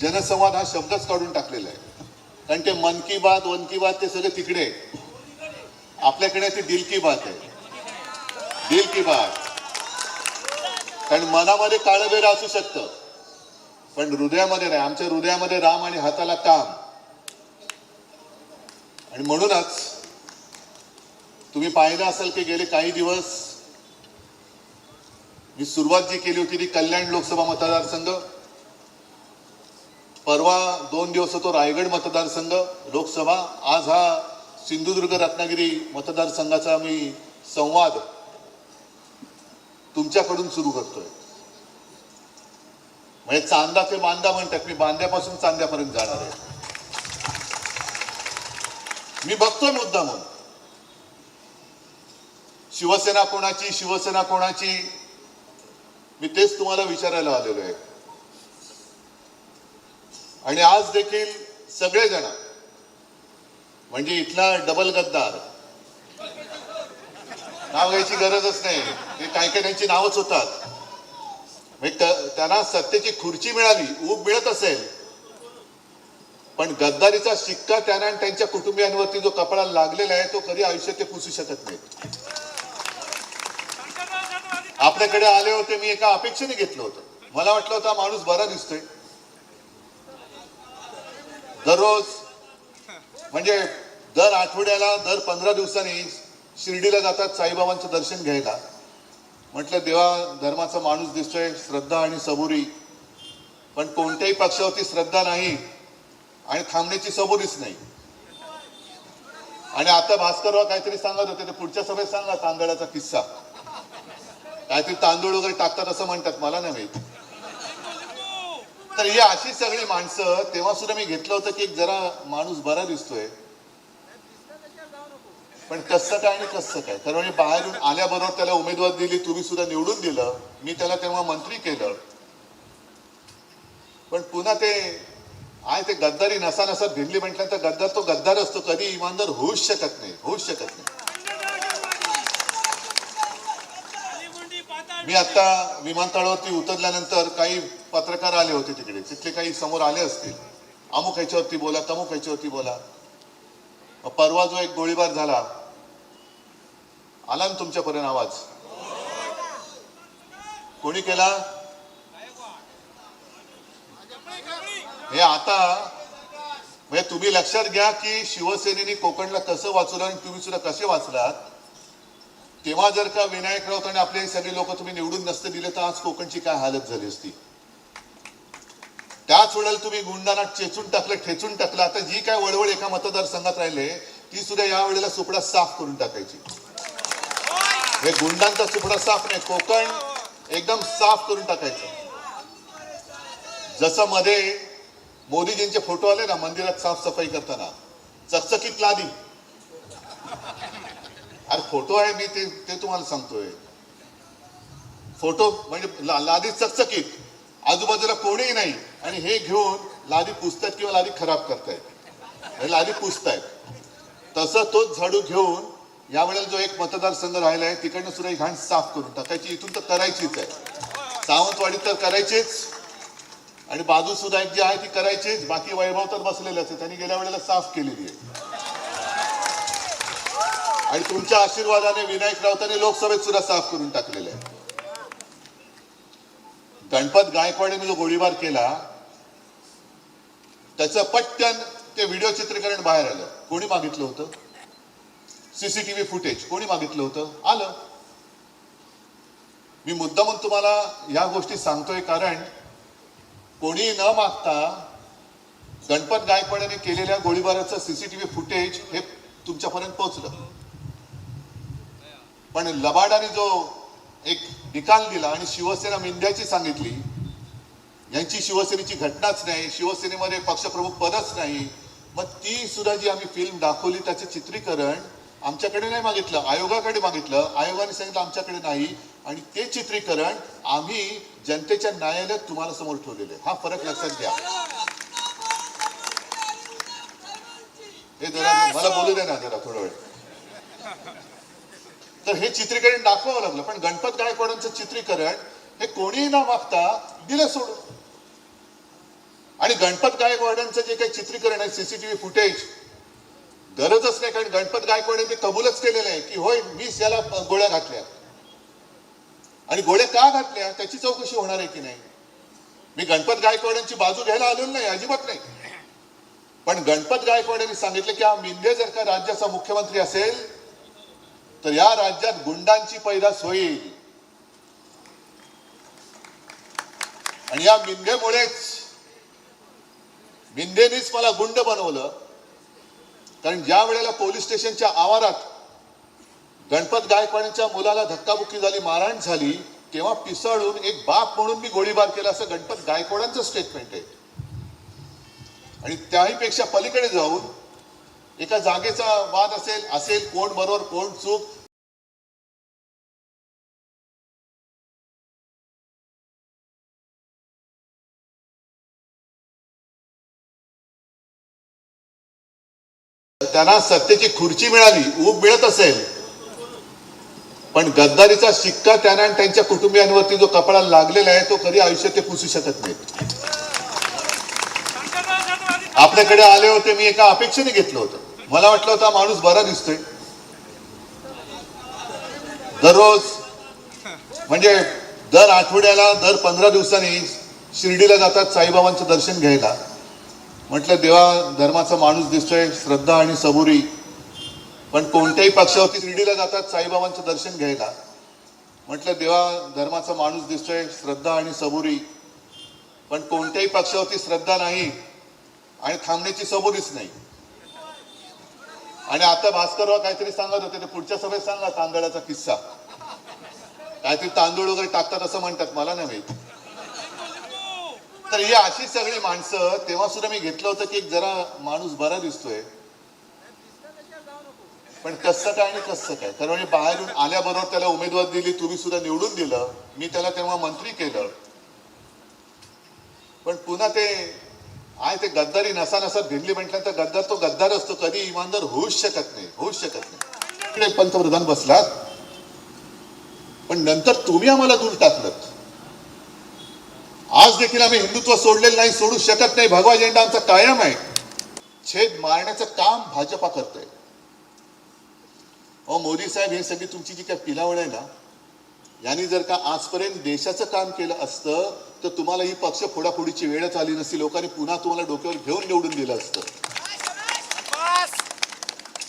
जनसंवाद हा शब्दच काढून टाकलेला आहे. कारण ते मन की बात वन की बात ते सगळे तिकडे आहे. आपल्याकडे ती दिल की बात आहे. दिल की बात. कारण मनामध्ये काळबेर असू शकतं पण हृदयामध्ये नाही. आमच्या हृदयामध्ये राम आणि हाताला काम. आणि म्हणूनच तुम्ही पाहिलं असेल की गेले काही दिवस मी सुरुवात जी केली होती ती कल्याण लोकसभा मतदारसंघ, परवा 2 दिवस होतो रायगड मतदारसंघ लोकसभा, आज हा सिंधुदुर्ग रत्नागिरी मतदारसंघाचा मी संवाद तुमच्याकडून सुरू करतोय. म्हणजे चांदा ते बांदा म्हणतात, मी बांद्यापासून चांद्यापर्यंत जाणार आहे. मी बघतोय मुद्दा म्हणून शिवसेना कोणाची, शिवसेना कोणाची, मी तेच तुम्हाला विचारायला आलेलो आहे. आणि आज देखील सगळेजण म्हणजे इथला डबल गद्दार, नाव घ्यायची गरजच नाही, हे काही काही त्यांची नावच होतात. त्यांना सत्तेची खुर्ची मिळाली, ऊब मिळत असेल, पण गद्दारीचा शिक्का त्यांना आणि त्यांच्या कुटुंबियांवरती जो कपाळाला लागलेला आहे तो कधी आयुष्यात ते पुसू शकत नाहीत. आपल्याकडे आले होते, मी एका अपेक्षेने घेतलं होतं. मला वाटलं होतं माणूस बरा दिसतोय, दररोज म्हणजे दर आठवड्याला दर 15 दिवसांनी शिर्डीला जातात साईबाबांचं दर्शन घ्यायला. म्हटलं देवा धर्माचा माणूस दिसतोय, श्रद्धा आणि सबुरी, पण कोणत्याही पक्षावरती श्रद्धा नाही आणि थांबण्याची सबुरीच नाही. आणि आता भास्करराव काहीतरी सांगत होते, ते पुढच्या सभेत सांगा तांदळाचा किस्सा, काहीतरी तांदूळ वगैरे टाकतात असं म्हणतात, मला नाही माहिती. तर ही अशी सगळी माणसं, तेव्हा सुद्धा मी घेतलं होतं की जरा माणूस बरा दिसतोय, पण कसं काय आणि कसं काय. कारण बाहेरून आल्याबरोबर त्याला उमेदवार दिली, तुम्ही सुद्धा निवडून दिलं, मी त्याला तेव्हा मंत्री केलं, पण पुन्हा ते आहे ते गद्दारी नसा नसा भिडली म्हटल्यानंतर गद्दार तो गद्दार असतो, कधी इमानदार होऊच शकत नाही, होऊच शकत नाही. मी आता विमानतळावरती उतरल्यानंतर काही पत्रकार आले होते तिकडे, तिथले काही समोर आले असतील, अमुक ह्याच्यावरती बोला, तमुक ह्याच्यावरती बोला. परवा जो एक गोळीबार झाला, आला ना तुमच्यापर्यंत आवाज, कोणी केला हे आता म्हणजे तुम्ही लक्षात घ्या की शिवसेनेने कोकणला कसं वाचवलं आणि तुम्ही सुद्धा कसे वाचलात. तेव्हा जर का विनायक राऊत आणि आपले सगळे लोक तुम्ही निवडून नसते दिले तर आज कोकणची काय हालत झाली असती. त्याच वेळेला तुम्ही गुंडांना चेचून टाकलं, ठेचून टाकलं. आता जी काय वळवळ एका मतदारसंघात राहिले ती सुद्धा या वेळेला सुपडा साफ करून टाकायची. हे गुंडांचा सुपडा साफ नाही, कोकण एकदम साफ करून टाकायचं. जसं मध्ये मोदीजींचे फोटो आले ना मंदिरात साफसफाई करताना, चकचकीत लादी, अरे फोटो आहे, मी ते तुम्हाला सांगतोय. फोटो म्हणजे लादी चकचकीत, आजूबाजूला कोणीही नाही, आणि हे घेऊन लादी पुसतायत किंवा लादी खराब करतायत, लादी पुसतायत. तसं तोच झाडू घेऊन या वेळेला जो एक मतदारसंघ राहिलाय तिकडनं सुद्धा घाण साफ करून टाकायची. इथून तर करायचीच आहे, सावंतवाडी तर करायचीच, आणि बाजू सुद्धा एक जी आहे ती करायचीच. बाकी वैभव तर बसलेलंच आहे, त्यांनी गेल्या वेळेला साफ केलेली आहे. आणि तुमच्या आशीर्वादाने विनायक राऊतांनी लोकसभेत सुद्धा साफ करून टाकलेलं आहे. गणपत गायकवाडीने जो गोळीबार केला त्याचं पटकन ते व्हिडिओ चित्रीकरण बाहेर आलं. कोणी मागितलं होतं? सीसीटीव्ही फुटेज कोणी मागितलं होतं? आलं. मी मुद्दामून तुम्हाला या गोष्टी सांगतोय कारण कोणी न मागता गणपत गायकवाडीने केलेल्या गोळीबाराचं सीसीटीव्ही फुटेज हे तुमच्यापर्यंत पोहोचलं. पण लबाडाने जो एक निकाल दिला आणि शिवसेना मिंद्याची सांगितली, यांची शिवसेनेची घटनाच नाही, शिवसेनेमध्ये पक्षप्रमुख पदच नाही. मग ती सुद्धा जी आम्ही फिल्म दाखवली त्याचे चित्रीकरण आमच्याकडे नाही मागितलं, आयोगाकडे मागितलं. आयोगाने सांगितलं आमच्याकडे नाही, आणि ते चित्रीकरण आम्ही जनतेच्या न्यायालयात तुम्हाला समोर ठेवलेले. हा फरक लक्षात घ्या. हे जरा मला बोलू दे ना जरा थोडा वेळ. तर हे चित्रीकरण दाखवावं लागलं, पण गणपत गायकवाडांचं चित्रीकरण हे कोणीही न मागता दिलं सोडून. आणि आणि गणपत गायकवाडांचं जे काही चित्रीकरण आहे, सीसीटीव्ही फुटेज, गरजच नाही, कारण गणपत गायकवाड ते कबूलच केलेलं आहे की होय मीच याला गोळ्या घातल्या, आणि गोळ्या का घातल्या त्याची चौकशी होणार आहे की नाही. मी गणपत गायकवाडांची बाजू घ्यायला आलेलो नाही, अजिबात नाही. पण गणपत गायकवाडांनी सांगितलं की हा मिंदे जर का राज्याचा मुख्यमंत्री असेल तर या राज्यात गुंडांची पैदास होईल, आणि या मिंदेनीच मला गुंड बनवलं. कारण ज्या वेळेला पोलीस स्टेशनच्या आवारात गणपत गायकवाडांच्या मुलाला धक्काबुक्की झाली, मारहाण झाली, तेव्हा पिसाळून एक बाप म्हणून मी गोळीबार केला, असं गणपत गायकवाडांचं स्टेटमेंट आहे. आणि त्याहीपेक्षा पलीकडे जाऊन एका जागेचा वाद असेल कोण बरोबर कोण चूक, त्यांना सत्तेची खुर्ची मिळाली, ऊब मिळत असेल, पण गद्दारीचा शिक्का त्यांना आणि त्यांच्या कुटुंबियांवरती जो कपाळाला लागलेला आहे तो कधी आयुष्यात ते पुसू शकत नाही. आपल्याकडे आले होते, मी एका अपेक्षेने घेतलं होतं. मला वाटलं होतं माणूस बरा दिसतोय, दररोज म्हणजे दर आठवड्याला दर 15 दिवसांनी शिर्डीला जातात साईबाबांचं दर्शन घ्यायला. म्हटलं देवा धर्माचा माणूस दिसतोय, श्रद्धा आणि सबुरी. पण कोणत्याही पक्षावरती शिर्डीला जातात साईबाबांचं दर्शन घ्यायला. म्हटलं देवा धर्माचा माणूस दिसतोय, श्रद्धा आणि सबुरी. पण कोणत्याही पक्षावरती श्रद्धा नाही आणि थांबण्याची सबुरीच नाही. आणि आता भास्करराव काहीतरी सांगत होते, ते पुढच्या सभेत सांगा तांदळाचा किस्सा. काहीतरी तांदूळ वगैरे टाकतात असं म्हणतात, मला नाही माहिती. तर ही अशी सगळी माणसं, तेव्हा सुद्धा मी घेतलं होतं की जरा माणूस बरा दिसतोय, पण कसं काय आणि कसं काय. कारण बाहेरून आल्याबरोबर त्याला उमेदवार दिली, तुम्ही सुद्धा निवडून दिलं, मी त्याला तेव्हा मंत्री केलं. पण पुन्हा ते ते गद्दारी नसा भिडली म्हटल्यानंतर गद्दार तो गद्दार असतो, कधी इमानदार होऊच शकत नाही. पंतप्रधान बसलात, पण नंतर तुम्ही आम्हाला दूर टाकलं. आज देखील आम्ही हिंदुत्व सोडलेलं नाही, सोडू शकत नाही. भगवा झेंडा आमचा कायम आहे. छेद मारण्याचं काम भाजपा करतोय. मोदी साहेब, हे सगळी तुमची जी काय पिलावळ आहे ना, यांनी जर का आजपर्यंत देशाचं काम केलं असतं तर तुम्हाला ही पक्ष फोडाफोडीची वेळच आली नसती. लोकांनी पुन्हा तुम्हाला डोक्यावर घेऊन निवडून दिलं असतं.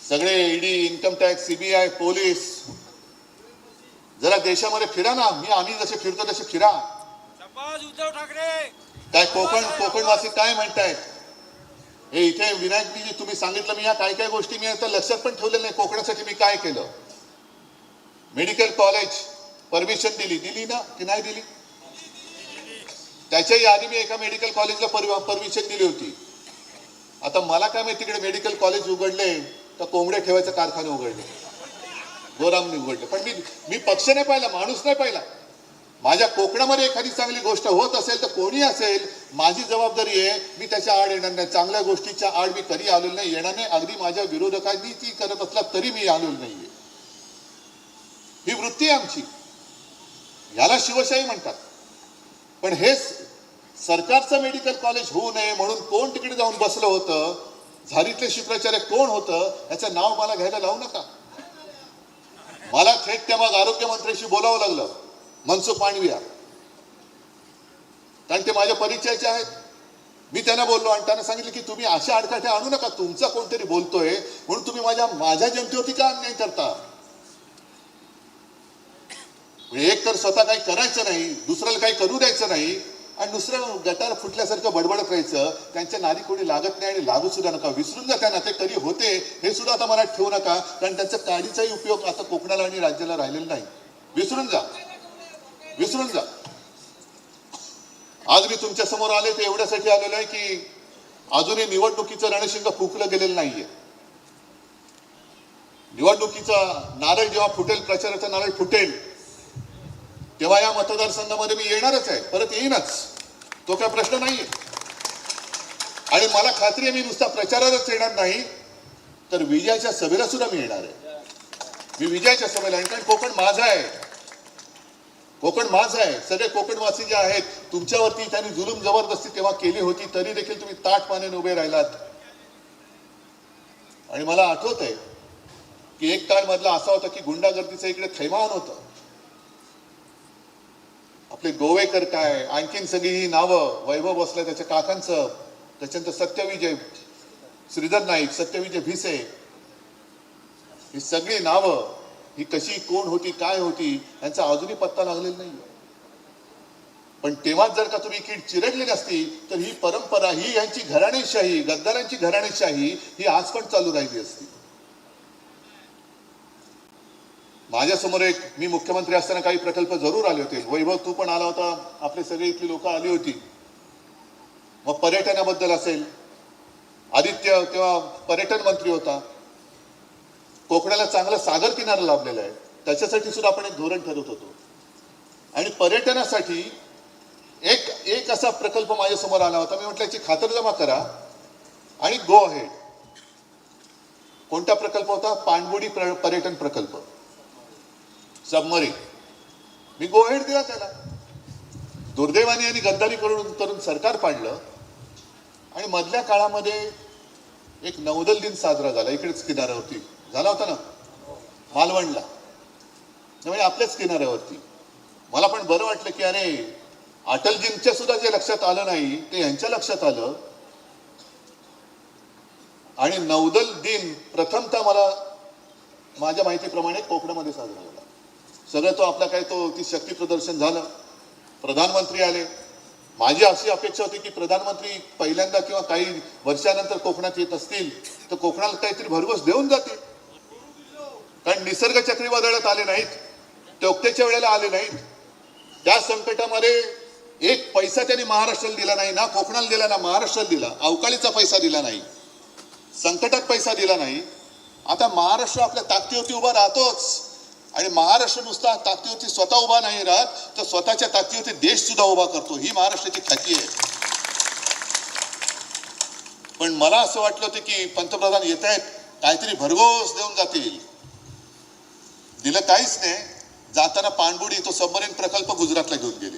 सगळे ED, income tax, CBI, police, जरा देशामध्ये फिरा ना. आम्ही जसे फिरतो तसे फिरा. उद्धव ठाकरे काय कोकणवासी काय म्हणतायत, हे इथे विनायकजी तुम्ही सांगितलं, मी या काय काय गोष्टी मी आता लक्षात पण ठेवलेल्या नाही. कोकणासाठी मी काय केलं, मेडिकल कॉलेज परमिशन दिली ना की नाही दिली. त्याच्याही आधी मी एका मेडिकल कॉलेजला परमिशन दिली होती. आता मला काय माहिती तिकडे मेडिकल कॉलेज उघडले तर कोंबड्या ठेवायचं कारखाने उघडले, गोरामने उघडले. पण मी पक्ष नाही पाहिला, माणूस नाही पाहिला. माझ्या कोकणामध्ये एखादी चांगली गोष्ट होत असेल तर कोणी असेल, माझी जबाबदारी आहे, मी त्याच्या आड येणार नाही. चांगल्या गोष्टीच्या आड मी कधी आलेलो नाही, येणार नाही. अगदी माझ्या विरोधकांनी ती करत असला तरी मी आलेलो नाहीये. ही वृत्ती आहे आमची, याला शिवशाही म्हणतात. पण हे सरकारचं मेडिकल कॉलेज होऊ नये म्हणून कोण तिकडे जाऊन बसलं होतं, झारीतले शुक्राचार्य कोण होतं, याचं नाव मला घ्यायला लावू नका. मला थेट त्या मग आरोग्यमंत्र्यांशी बोलावं लागलं, मनसुख मांडविया, कारण ते माझ्या परिचयाचे आहेत. मी त्यांना बोललो आणि त्यांना सांगितलं की तुम्ही अशा अडकाठे आणू नका, तुमचा कोणतरी बोलतोय म्हणून तुम्ही माझ्या जनतेवरती का अन्याय करता. एक तर स्वतः काही करायचं नाही, दुसऱ्याला काही करू द्यायचं नाही, आणि दुसरं गटार फुटल्यासारखं बडबडत राहायचं. त्यांच्या नादी कोणी लागत नाही आणि लागू सुद्धा नका. विसरून जा त्यांना, ते कधी होते हे सुद्धा आता मनात ठेवू नका, कारण त्यांचा काडीचाही उपयोग आता कोकणाला आणि राज्याला राहिलेला नाही. विसरून जा. आज मी तुमच्या समोर आले ते एवढ्यासाठी आलेलो आहे की अजूनही निवडणुकीचं रणशिंग फुंकलं गेलेलं नाहीये. निवडणुकीचा नारळ जेव्हा फुटेल, प्रचाराचा नारळ फुटेल, तेव्हा या मतदारसंघामध्ये मी येणारच आहे, परत येईनच, तो काय प्रश्न नाहीये. आणि मला खात्री आहे मी नुसता प्रचारालाच येणार नाही तर विजयाच्या सभेला सुद्धा मी येणार आहे. मी विजयाच्या सभेला, कारण कोकण माझा आहे. कोकण माझं आहे. सगळे कोकणवासी जे आहेत तुमच्यावरती त्यांनी जुलूम जबरदस्ती तेव्हा केली होती, तरी देखील तुम्ही ताठ मानेने उभे राहिलात. आणि मला आठवत आहे की एक काळ मधला असा होता की गुंडागर्दीचं इकडे थैमान होतं. आपले गोवेकर काय, आणखीन सगळी ही नावं, वैभव भोसले त्याच्या काकांचं, त्याच्यानंतर सत्यविजय श्रीधर नाईक, सत्यविजय भिसे, ही सगळी नावं ही कशी कोण होती काय होती यांचा अजूनही पत्ता लागलेला नाही. पण तेव्हा जर का तुम्ही कीड चिरडली नसती तर ही परंपरा, ही यांची घराणेशाही, गद्दारांची घराणेशाही ही आज पण चालू राहिली असती. माझ्यासमोर एक, मी मुख्यमंत्री असताना काही प्रकल्प जरूर आले होते. वैभव तू पण आला होता, आपले सगळे इथली लोक आली होती. मग पर्यटनाबद्दल असेल, आदित्य तेव्हा पर्यटन मंत्री होता. कोकणाला चांगला सागर किनारा लाभलेला आहे, त्याच्यासाठी सुद्धा आपण एक धोरण ठरवत होतो. आणि पर्यटनासाठी एक असा प्रकल्प माझ्या समोर आला होता. मी म्हटलं याची खातरजमा करा आणि गो अहेड. कोणता प्रकल्प होता? पाणबुडी पर्यटन प्रकल्प, सबमरीन. मी गो अहेड दिला त्याला. दुर्दैवाने यांनी गद्दारी करून सरकार पाडलं. आणि मधल्या काळामध्ये एक नौदल दिन साजरा झाला इकडेच किनाऱ्यावरती, झाला होता ना मालवणला, म्हणजे आपल्याच किनाऱ्यावरती. मला पण बरं वाटलं की अरे अटलजींच्या सुद्धा जे लक्षात आलं नाही ते यांच्या लक्षात आलं. आणि नौदल दिन प्रथमतः मला माझ्या माहितीप्रमाणे कोकणामध्ये साजरा झाला. सगळं तो आपला काय तो ती शक्ती प्रदर्शन झालं, प्रधानमंत्री आले. माझी अशी अपेक्षा होती की प्रधानमंत्री पहिल्यांदा किंवा काही वर्षानंतर कोकणात येत असतील तर कोकणाला काहीतरी भरघोस देऊन जातील. कारण निसर्ग चक्रीवादळात आले नाहीत, टोकतेच्या वेळेला आले नाहीत. त्या संकटामध्ये एक पैसा त्यांनी महाराष्ट्राला दिला नाही, ना कोकणाला दिला ना महाराष्ट्राला दिला. अवकाळीचा पैसा दिला नाही, संकटात पैसा दिला नाही. आता महाराष्ट्र आपल्या ताकदीवरती उभा राहतोच. आणि महाराष्ट्र नुसता ताकदीवरती स्वतः उभा नाही राहत, तर स्वतःच्या ताकदीवरती देश सुद्धा उभा करतो. ही महाराष्ट्राची ख्याती आहे. पण मला असं वाटलं होतं की पंतप्रधान येत आहेत, काहीतरी भरघोस देऊन जातील. दिलं काहीच नाही. जाताना पाणबुडी तो सबमरीन प्रकल्प गुजरातला घेऊन गेले.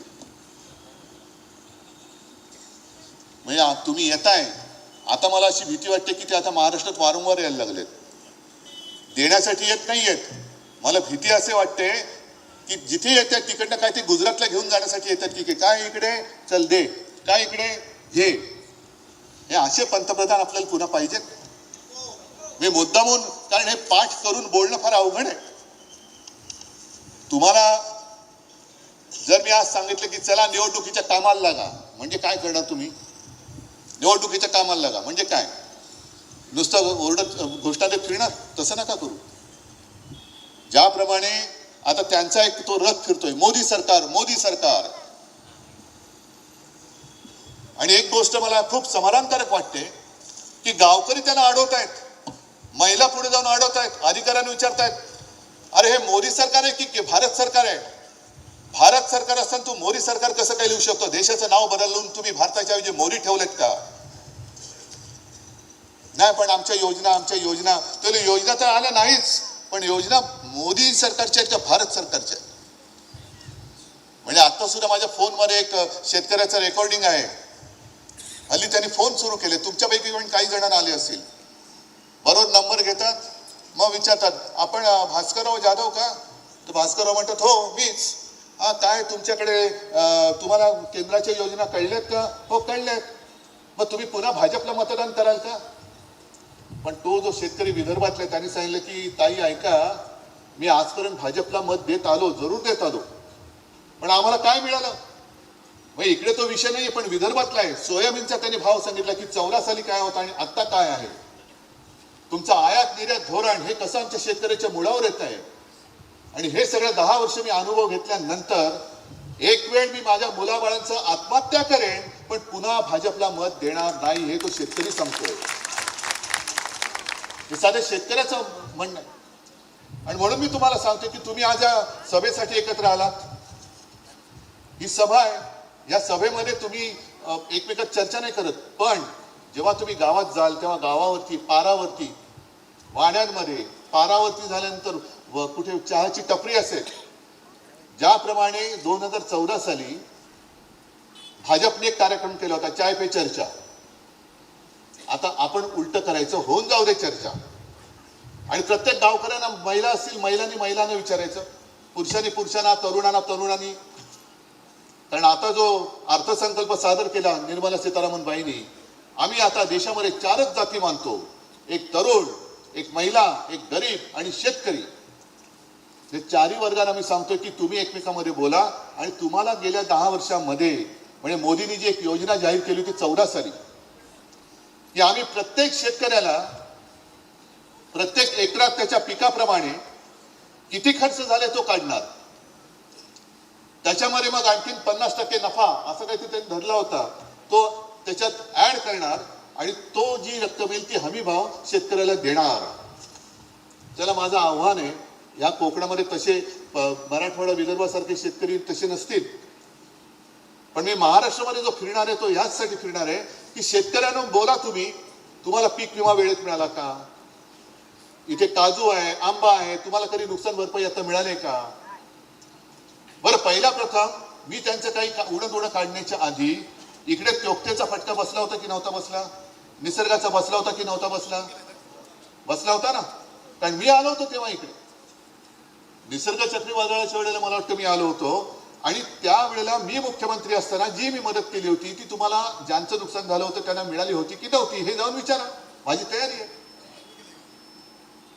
म्हणजे तुम्ही येताय, आता मला अशी भीती वाटते की ते आता महाराष्ट्रात वारंवार यायला लागलेत. देण्यासाठी येत नाही येत. मला भीती असे वाटते की जिथे येतात तिकडनं काय ते गुजरातला घेऊन जाण्यासाठी येतात की काय इकडे चल दे, काय इकडे घे. हे असे पंतप्रधान आपल्याला पुन्हा पाहिजेत. मी मुद्दामून, कारण हे पाठ करून बोलणं फार अवघड आहे. तुम्हाला जर मी आज सांगितलं की चला निवडणुकीच्या कामाला लागा, म्हणजे काय करणार तुम्ही? निवडणुकीच्या कामाला लागा म्हणजे काय? नुसतं ओरडत घोषणा देत फिरणार? तसं नका करू. ज्याप्रमाणे आता त्यांचा एक तो रथ फिरतोय, मोदी सरकार मोदी सरकार. आणि एक गोष्ट मला खूप समाधानकारक वाटते की गावकरी त्यांना अडवतायत, महिला पुढे जाऊन अडवतायत, अधिकाऱ्यांना विचारतायत अरे हे मोदी सरकार आहे की भारत सरकार आहे? भारत सरकार असताना तू मोदी सरकार कसं काय लिहू शकतो? देशाचं नाव बदलून तुम्ही भारताच्या ऐवजी मोदी ठेवलेत का? नाही पण आमच्या योजना तर योजना तर आल्या नाहीच, पण योजना मोदी सरकारच्या आहेत का भारत सरकारच्या? म्हणजे आता सुद्धा माझ्या फोनमध्ये एक शेतकऱ्याचं रेकॉर्डिंग आहे. हल्ली त्यांनी फोन सुरू केले, तुमच्यापैकी पण काही जणांना आले असतील. बरोबर नंबर घेतात, मग विचारतात आपण भास्करराव जाधव का? तर भास्करराव म्हणतात हो मीच. हा काय तुमच्याकडे तुम्हाला केंद्राच्या योजना कळल्यात का? हो कळल्यात. मग तुम्ही पुन्हा भाजपला मतदान कराल का? पण तो जो शेतकरी विदर्भातला त्यांनी सांगितलं की ताई ऐका, मी आजपर्यंत भाजपला मत देत आलो, जरूर देत आलो, पण आम्हाला काय मिळालं? मग इकडे तो विषय नाही, पण विदर्भातला आहे. सोयाबीनचा त्यांनी भाव सांगितला की 14 साली काय होता आणि आता काय आहे. तुमचं आयात निर्यात धोरण हे कसं आमच्या शेतकऱ्याच्या मुळावर येत आहे. आणि हे सगळं 10 वर्ष मी अनुभव घेतल्यानंतर एक वेळ मी माझ्या मुलाबाळांचं आत्महत्या करेन, पण पुन्हा भाजपला मत देणार नाही, हे तो शेतकरी सांगतोय. हे साधे शेतकऱ्याचं म्हणणं आहे. आणि म्हणून मी तुम्हाला सांगतो की तुम्ही आज या सभेसाठी एकत्र आलात. ही सभा आहे, या सभेमध्ये तुम्ही एकमेकात चर्चा नाही करत, पण जेव्हा तुम्ही गावात जाल तेव्हा गावावरती, पारावरती, वाड्यांमध्ये पारावरती झाल्यानंतर कुठे चहाची टपरी असेल, ज्याप्रमाणे 2014 साली भाजपने एक कार्यक्रम केला होता, चाय पे चर्चा. आता आपण उलट करायचं, होऊन जाऊ दे चर्चा. आणि प्रत्येक गावकऱ्यांना, महिला असतील महिलांनी महिलांना विचारायचं, पुरुषांनी पुरुषांना, तरुणांना तरुणांनी. कारण आता जो अर्थसंकल्प सादर केला निर्मला सीतारामन बाईंनी, आम्ही आता देशामध्ये 4च जाती मानतो, एक तरुण, एक महिला, एक गरीब आणि शेतकरी. हे 4ही वर्गांना मी सांगतोय की तुम्ही एकमेकांमध्ये बोला. आणि तुम्हाला गेल्या 10 वर्षांमध्ये, म्हणजे मोदींनी जी एक योजना जाहीर केली होती 14 साली, की आम्ही प्रत्येक शेतकऱ्याला प्रत्येक एकरात त्याच्या पिकाप्रमाणे किती खर्च झाले तो काढणार, त्याच्यामध्ये मग आणखीन 50% नफा असं काहीतरी त्यांनी धरला होता, तो त्याच्यात ऍड करणार आणि तो जी रक्कम येईल ती हमी भाव शेतकऱ्याला देणार. त्याला माझं आव्हान आहे, या कोकणामध्ये तसे मराठवाडा विदर्भासारखे शेतकरी तसे नसतील, पण मी महाराष्ट्रामध्ये जो फिरणार आहे तो ह्याचसाठी फिरणार आहे की शेतकऱ्यांना बोला, तुम्हाला पीक विमा वेळेत मिळाला का? इथे काजू आहे, आंबा आहे, तुम्हाला कधी नुकसान भरपाई आता मिळाले का? बरं, पहिला प्रथम मी त्यांचं काही उडं काढण्याच्या आधी इकडे त्योक्तेचा फटका बसला होता की नव्हता बसला? निसर्गाचा बसला होता की नव्हता बसला? बसला होता ना. कारण मी आलो होतो तेव्हा इकडे निसर्ग चक्रीवादळाच्या वेळेला, मला वाटतं मी आलो होतो. आणि त्यावेळेला मी मुख्यमंत्री असताना जी मी मदत केली होती ती तुम्हाला, ज्यांचं नुकसान झालं होतं त्यांना मिळाली होती की नव्हती हे जाऊन विचारा, माझी तयारी आहे.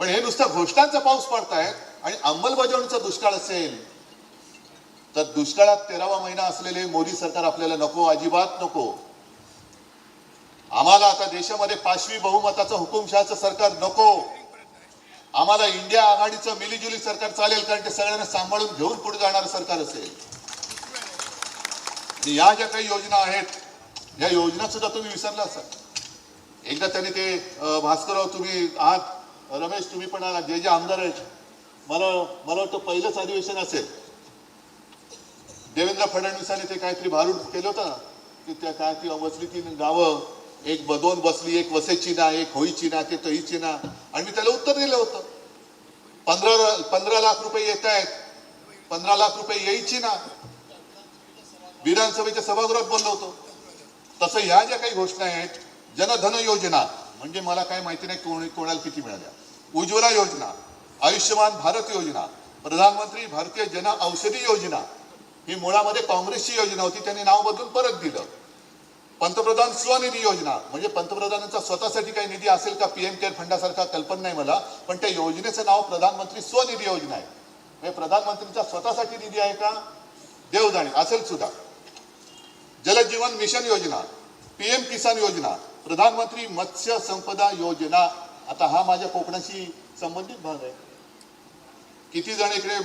पण हे नुसतं घोषणांचा पाऊस पडतायत आणि अंमलबजावणीचा दुष्काळ असेल तर दुष्काळात 13वा महिना असलेले मोदी सरकार आपल्याला नको, अजिबात नको. आम्हाला आता देशामध्ये 5वी बहुमताचं हुकुमशहाचं सरकार नको. आम्हाला इंडिया आघाडीचं मिलीजुली सरकार चालेल, कारण ते सगळ्यांना सांभाळून घेऊन पुढे जाणारं सरकार असेल. या ज्या काही योजना आहेत, या योजना सुद्धा तुम्ही विसरला असाल. एकदा त्यांनी ते भास्करराव तुम्ही आहात, रमेश तुम्ही पण आहात, जे आमदार आहेत, मला वाटतं पहिलंच अधिवेशन असेल, देवेंद्र फडणवीसांनी ते काहीतरी भारूड केलं होतं ना, की त्या काय ती बसली 3 गावं, एक 2 बसली, एक वसेची ना, एक होईची ना, ते तहीची ना. आणि मी त्याला उत्तर दिलं होतं, 15 लाख रुपये येत आहेत, 15 लाख रुपये यायची ना. विधानसभेच्या सभागृहात बोललो होतो. तसं ह्या ज्या काही घोषणा आहेत, जनधन योजना, म्हणजे मला काय माहिती नाही कोणाला किती मिळाल्या, उज्ज्वला योजना, आयुष्यमान भारत योजना, प्रधानमंत्री भारतीय जन औषधी योजना, ही मुळामध्ये काँग्रेसची योजना होती, त्यांनी नाव बदलून परत दिलं. पंतप्रधान स्वनिधी योजना, म्हणजे पंतप्रधानांचा स्वतःसाठी काही निधी असेल का, पीएम केअर फंडासारखा, कल्पना नाही मला, पण त्या योजनेचं नाव प्रधानमंत्री स्वनिधी योजना आहे. म्हणजे प्रधानमंत्रींचा स्वतःसाठी निधी आहे का, देव जाणे, असेल सुद्धा. जलजीवन मिशन योजना, पीएम किसान योजना, प्रधानमंत्री मत्स्य संपदा योजना. आता हा माझ्या कोकणाशी संबंधित भाग आहे. किती जण इकडे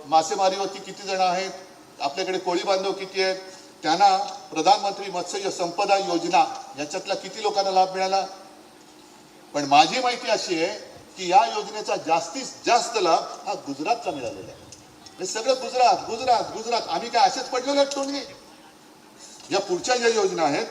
मासेमारीवरती किती जण आहेत, आपल्याकडे कोळी बांधव किती आहेत, त्यांना प्रधानमंत्री मत्स्य संपदा योजना याच्यातला किती लोकांना लाभ मिळाला? पण माझी माहिती अशी आहे की या योजनेचा जास्तीत जास्त लाभ हा गुजरातला मिळालेला आहे. हे सगळं गुजरात गुजरात गुजरात. आम्ही काय असेच पडलेलो आहेत तोंडी? या पुढच्या ज्या योजना आहेत,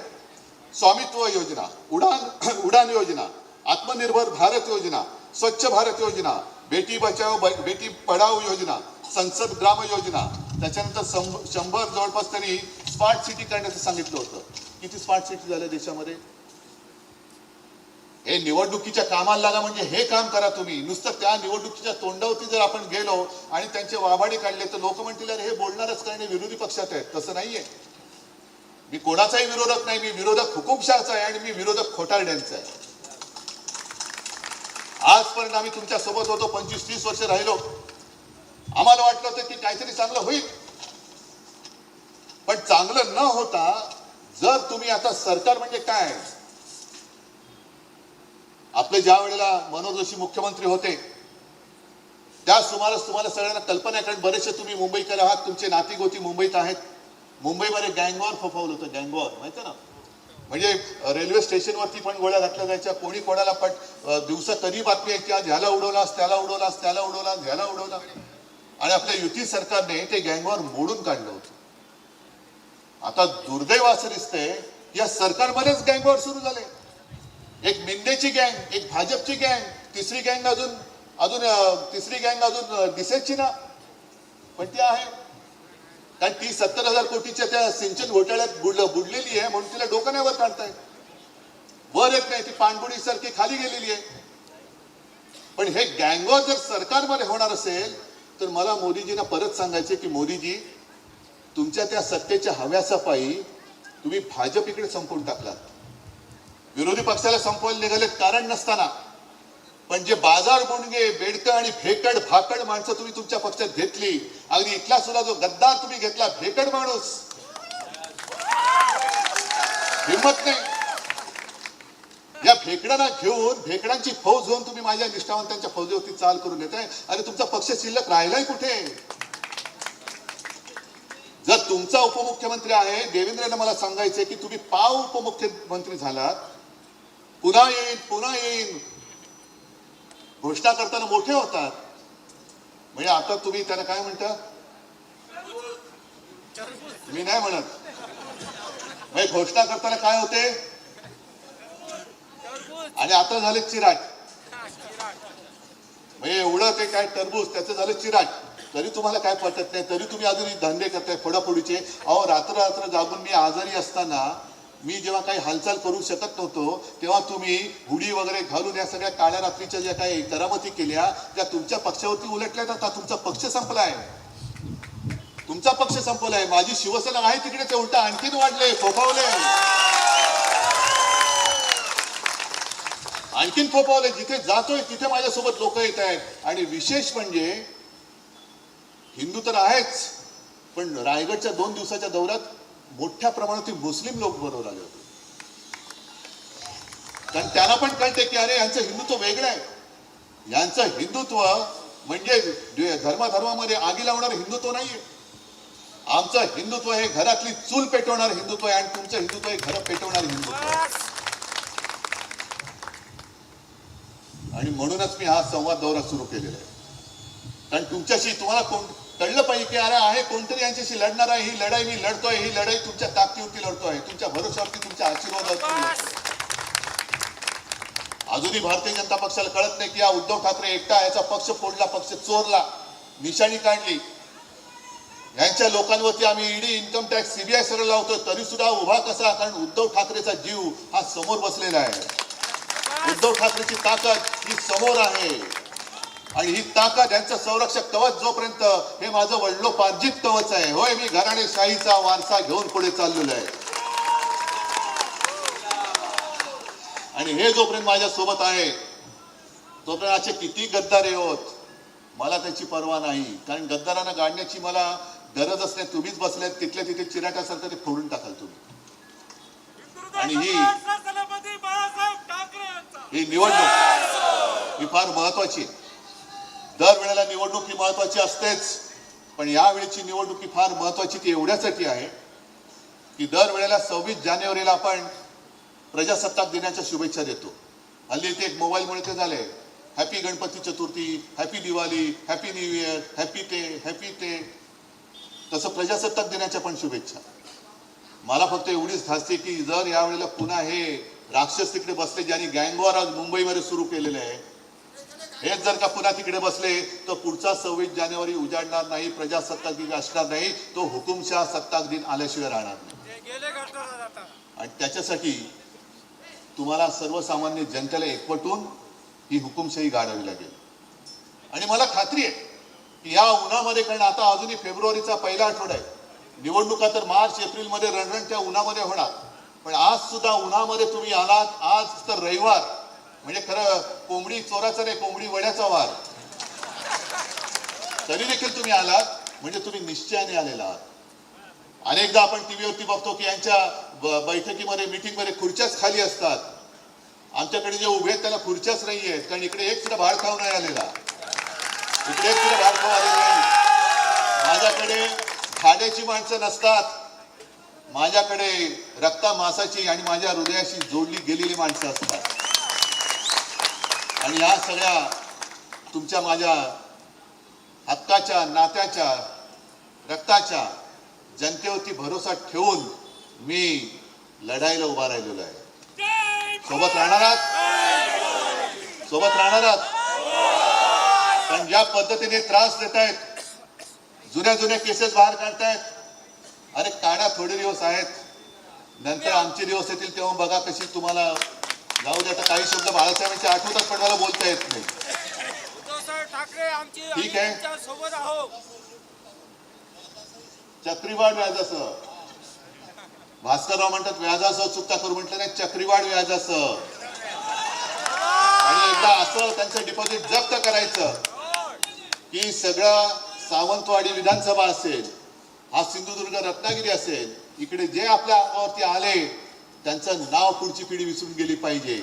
स्वामित्व योजना, उडान योजना, आत्मनिर्भर भारत योजना, स्वच्छ भारत योजना, बेटी बचाओ बेटी पढाओ योजना, संसद ग्राम योजना, त्याच्यानंतर 100 जवळपास तरी स्मार्ट सिटी करण्याचं सांगितलं होतं. किती स्मार्ट सिटी झाल्या देशामध्ये? हे निवडणुकीच्या कामाला लागा, म्हणजे हे काम करा तुम्ही. नुसतं त्या निवडणुकीच्या तोंडावरती जर आपण गेलो आणि त्यांचे वाभाडे काढले तर लोक म्हणतील अरे हे बोलणारच कारण विरोधी पक्षात आहेत. तसं नाहीये. मी कोणाचाही विरोधक नाही, मी विरोधक हुकुमशहाचा आहे आणि मी विरोधक खोटारड्यांचा आहे. आजपर्यंत आम्ही तुमच्या सोबत होतो, 25-30 वर्ष राहिलो. आम्हाला वाटलं होतं की काहीतरी चांगलं होईल, पण चांगलं न होता जर तुम्ही आता सरकार म्हणजे काय, आपले ज्या वेळेला मनोहर जोशी मुख्यमंत्री होते त्या सुमारास तुम्हाला सगळ्यांना कल्पना आहे, कारण बरेचसे तुम्ही मुंबईकर आहात, तुमचे नातीगोती मुंबईत आहेत. मुंबईमध्ये गँगवॉर फोफावलं होतं, गँगवॉर माहिती ना, म्हणजे रेल्वे स्टेशनवरती पण गोळ्या घातल्या जायच्या. कोणी कोणाला दिवसा कधी बातमी यायची, आज ह्याला उडवलास, त्याला उडवलास, त्याला उडवलास, ह्याला उडवला. आणि आपल्या युती सरकारने ते गँगवॉर मोडून काढलं होतं. आता दुर्दैव असं दिसतंय या सरकारमध्येच गँगवॉर सुरू झाले. एक मिंदेची गँग, एक भाजपची गँग, तिसरी गँग अजून तिसरी गँग अजून दिसेची ना. पण ती आहे. कारण ती 70,000 कोटीच्या त्या सिंचन घोटाळ्यात बुडलेली आहे म्हणून तिला डोकं नाही वर काढताय. वर येत नाही, ती पाणबुडी सारखी खाली गेलेली आहे. पण हे गँगवॉर जर सरकारमध्ये होणार असेल तर मला मोदीजींना परत सांगायचे की मोदीजी, तुमच्या त्या सत्तेच्या हव्यासा पायी तुम्ही भाजप इकडे संपवून टाकलात. विरोधी पक्षाला संपवायला निघालेत कारण नसताना. पण जे बाजार बुणगे, बेडकं आणि भेकड भाकड माणसं तुम्ही तुमच्या पक्षात घेतली, अगदी इथला सुद्धा जो गद्दार तुम्ही घेतला, भेकड माणूस, हिंमत नाही. या भेकडांना घेऊन, भेकडांची फौज घेऊन तुम्ही माझ्या निष्ठावंतांच्या फौजेवरती चाल करून येताय. अरे तुमचा पक्ष शिल्लक राहिलाय कुठे? जर तुमचा उपमुख्यमंत्री आहे, देवेंद्रने मला सांगायचे की तुम्ही पाव उपमुख्यमंत्री झालात, पुन्हा येईन पुन्हा येईन घोषणा करताना मोठे होतात. म्हणजे आता तुम्ही त्याला काय म्हणता? मी नाही म्हणत. म्हणजे घोषणा करताना काय होते आणि आता झाले चिराट. म्हणजे एवढं ते काय टरबूज, त्याचं झालं चिराट. तरी तुम्हाला काय पटत नाही, तरी तुम्ही अजूनही धंदे करताय फोडाफोडीचे. अहो रात्र रात्र जागून मी आजारी असताना, मी जेव्हा काही हालचाल करू शकत नव्हतो, तेव्हा तुम्ही हुडी वगैरे घालून या सगळ्या काळ्या रात्रीच्या ज्या काही करामती केल्या त्या तुमच्या पक्षावरती उलटल्यात. आता तुमचा पक्ष संपलाय, तुमचा पक्ष संपलाय. माझी शिवसेना आहे तिकडे ते उलटा आणखीन वाढले, फोफावले, आणखीन फोफावले. जिथे जातोय तिथे माझ्यासोबत लोक येत आहेत. आणि विशेष म्हणजे हिंदू तर आहेच, पण रायगडच्या 2 दिवसाच्या दौऱ्यात मोठ्या प्रमाणात मुस्लिम लोक बरोबर आले होते. कारण त्यांना पण कळते की अरे यांचं हिंदुत्व वेगळं आहे. यांचं हिंदुत्व म्हणजे धर्माधर्मामध्ये आगी लावणारं हिंदुत्व नाहीये. आमचं हिंदुत्व हे घरातली चूल पेटवणारं हिंदुत्व आहे आणि तुमचं हिंदुत्व हे घर पेटवणारं हिंदुत्व आहे. आणि म्हणूनच मी हा संवाद दौरा सुरू केलेला आहे. कारण तुमच्याशी तुम्हाला कळलं पाहिजे की अरे आहे कोणतरी यांच्याशी लढणार आहे. ही लढाई मी लढतोय, ही लढाई तुमच्या ताकदीवरती लढतोय, तुमच्या भरोशावरती, तुमच्या आशीर्वादावरती. अजूनही भारतीय जनता पक्षाला कळत नाही की हा उद्धव ठाकरे एकटा याचा पक्ष फोडला, पक्ष चोरला, निशाणी काढली. यांच्या लोकांवरती आम्ही ईडी, इन्कम टॅक्स, सीबीआय सगळं लावतोय, तरी सुद्धा उभा कसा? कारण उद्धव ठाकरेचा जीव हा समोर बसलेला आहे. उद्धव ठाकरेची ताकद ही समोर आहे. आणि ही ताकद, यांचं संरक्षक कवच जोपर्यंत हे माझं वडिलोपार्जित कवच आहे. होय, मी घराणेशाहीचा वारसा घेऊन पुढे चाललेलो आहे. आणि हे जोपर्यंत माझ्या सोबत आहे तोपर्यंत असे किती गद्दार होत, मला त्याची पर्वा नाही. कारण गद्दारांना गाडण्याची मला गरजच नाही. तुम्हीच बसल्यात तिथल्या तिथे चिराट्यासारखं ते फोडून टाकाल तुम्ही. आणि ही निवडणूक ही फार महत्वाची आहे. दरवेळेला निवडणूक ही महत्वाची असतेच, पण यावेळीची निवडणूक ही फार महत्वाची ती एवढ्यासाठी आहे की दरवेळेला 26 जानेवारीला आपण प्रजासत्ताक दिनाच्या शुभेच्छा देतो. हल्ली ते एक मोबाईलमुळे ते झाले, happy Ganpati Chaturthi, happy Diwali, happy new year, happy ते. तसं प्रजासत्ताक दिनाच्या पण शुभेच्छा. मला फक्त एवढीच धास्ती की जर यावेळेला पुन्हा हे राक्षस तिकडे बसले, ज्यांनी गँगवॉर आज मुंबईमध्ये सुरू केलेले आहे, हेच जर का पुन्हा तिकडे बसले तर पुढचा 26 जानेवारी उजाडणार नाही, प्रजासत्ताक दिन असणार नाही, तो हुकुमशाह सत्ताक दिन आल्याशिवाय राहणार नाही. आणि त्याच्यासाठी तुम्हाला सर्वसामान्य जनतेला एकवटून ही हुकुमशाही गाडावी लागेल. आणि मला खात्री आहे की या उन्हामध्ये, कारण आता अजूनही फेब्रुवारीचा पहिला आठवडा आहे, निवडणुका तर मार्च एप्रिलमध्ये रणरणच्या उन्हामध्ये होणार, पण आज सुद्धा उन्हामध्ये तुम्ही आलात. आज तर रविवार, म्हणजे खरं कोंबडी चोराचा नाही, कोंबडी वड्याचा वार. तरी देखील तुम्ही आलात म्हणजे तुम्ही निश्चयाने आलेला आहात. अनेकदा आपण टीव्हीवरती बघतो की यांच्या बैठकीमध्ये, मीटिंगमध्ये खुर्च्याच खाली असतात. आमच्याकडे जे उभे आहेत त्याला खुर्च्याच नाही आहेत, कारण इकडे एक सुद्धा भाड खाऊ नाही आलेला, इकडे एक सुद्धा भाड खाऊ आलेला नाही. माझ्याकडे खाड्याची माणसं नसतात, माझ्याकडे रक्ता मांसाची आणि माझ्या हृदयाशी जोडली गेलेली माणसं असतात. आणि या सगळ्या तुमच्या माझ्या हक्काच्या, नात्याच्या, रक्ताच्या जनतेवरती भरोसा ठेवून मी लढाईला उभा राहिलेलो आहे. सोबत राहणार आहात, सोबत राहणार आहात. पण ज्या पद्धतीने त्रास देत आहेत, जुन्या जुन्या केसेस बाहेर काढतायत. अरे काढा, थोडे दिवस आहेत, नंतर आमचे दिवस येतील तेव्हा बघा कशी तुम्हाला. जाऊ दे, आता काही शब्द बाळासाहेबांचे आठवतात पण मला बोलता येत नाही. उद्धवसाहेब ठाकरे आमची ठीक आहे. तुमच्या सोबत आहोत. चक्रीवाढ व्याजासह, भास्करराव म्हणतात व्याजासह चुकता करू, म्हटलं नाही, चक्रीवाढ व्याजासह. आणि एकदा असं त्यांचं डिपॉझिट जप्त करायचं की सगळं सावंतवाडी विधानसभा असेल, हा सिंधुदुर्ग रत्नागिरी असेल, इकडे जे आपल्या अंगावरती आले त्यांचं नाव पुढची पिढी विसरून गेली पाहिजे.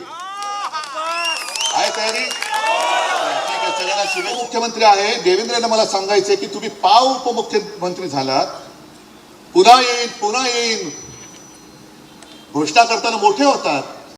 आहे तयारी? ठीक आहे, सगळ्यांना शुभेच्छा. मुख्यमंत्री आहे देवेंद्रने मला सांगायचंय की तुम्ही पाव उपमुख्यमंत्री झालात, पुन्हा येईन पुन्हा येईन घोषणा करताना मोठे होतात,